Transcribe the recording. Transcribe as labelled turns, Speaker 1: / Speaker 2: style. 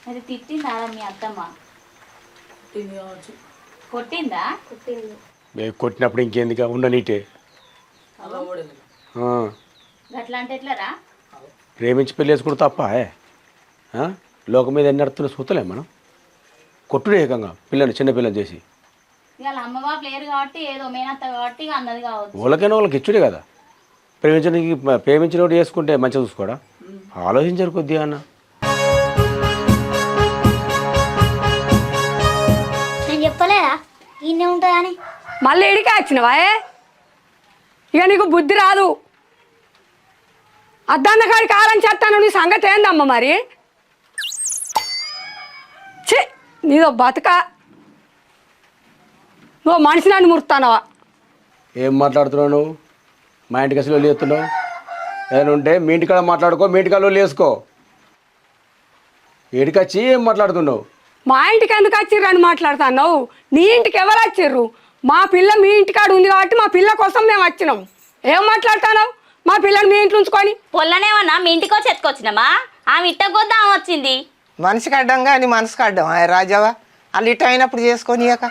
Speaker 1: అది తిట్టిందా మీ అత్తమ్మ? కొట్టిందా?
Speaker 2: కొట్టినప్పుడు ఇంకేందుక ఉండనీటే.
Speaker 1: అట్లా అంటే ఎట్లరా?
Speaker 2: ప్రేమించి పెళ్ళి వేసుకుంటే తప్ప లోకం మీద ఎన్ని అర్థులు చూస్తలే మనం. కొట్టుడే ఏకంగా పిల్లని చిన్న పిల్లని చేసి.
Speaker 1: ఇవాళ అమ్మ బాబు లేరు కాబట్టి ఏదో మేనత్త కాబట్టి అన్నది కావచ్చు.
Speaker 2: వాళ్ళకైనా వాళ్ళకి ఇచ్చుడే కదా. ప్రేమించిన వాడు చేసుకుంటే మంచిగా చూసుకోడా? ఆలోచించరు కొద్దిగా అన్న.
Speaker 3: నేను చెప్పలేదా ఈయనే ఉంటుందని?
Speaker 4: మళ్ళీ ఇడికే వచ్చినవా? ఇక నీకు బుద్ధి రాదు. అద్దన్న కాడికి కాలం చేస్తాను. నీ సంగతి ఏందమ్మ మరి? ఛీ, నీదో బతుక. నువ్వు మనిషి నన్ను మురుతానవా?
Speaker 2: ఏం మాట్లాడుతున్నావు నువ్వు? మా ఇంటికి అసలు వెళ్ళి చెప్తున్నావు. ఏదైనా ఉంటే మీ ఇంటికాడ మాట్లాడుకో, మీ ఇంటికాడ వెళ్ళి వేసుకో. ఏడికి వచ్చి ఏం మాట్లాడుతున్నావు?
Speaker 4: మా ఇంటికి ఎందుకు వచ్చిర్రు అని మాట్లాడుతున్నావు? నీ ఇంటికి ఎవరు వచ్చిర్రు? మా పిల్ల మీ ఇంటికాడ ఉంది కాబట్టి మా పిల్ల కోసం మేము వచ్చినాం. ఏం మాట్లాడుతున్నావు? మా పిల్లని మీ ఇంట్లో ఉంచుకొని
Speaker 1: పొల్లనేమన్నా మీ ఇంటికి వచ్చి ఎత్తుకొచ్చినామా? ఆమె ఇట్టకొద్దా ఆమె వచ్చింది.
Speaker 5: మనిషికి అడ్డం కానీ మనసుకు అడ్డం రాజావా? వాళ్ళు ఇట్ట అయినప్పుడు చేసుకొని ఇక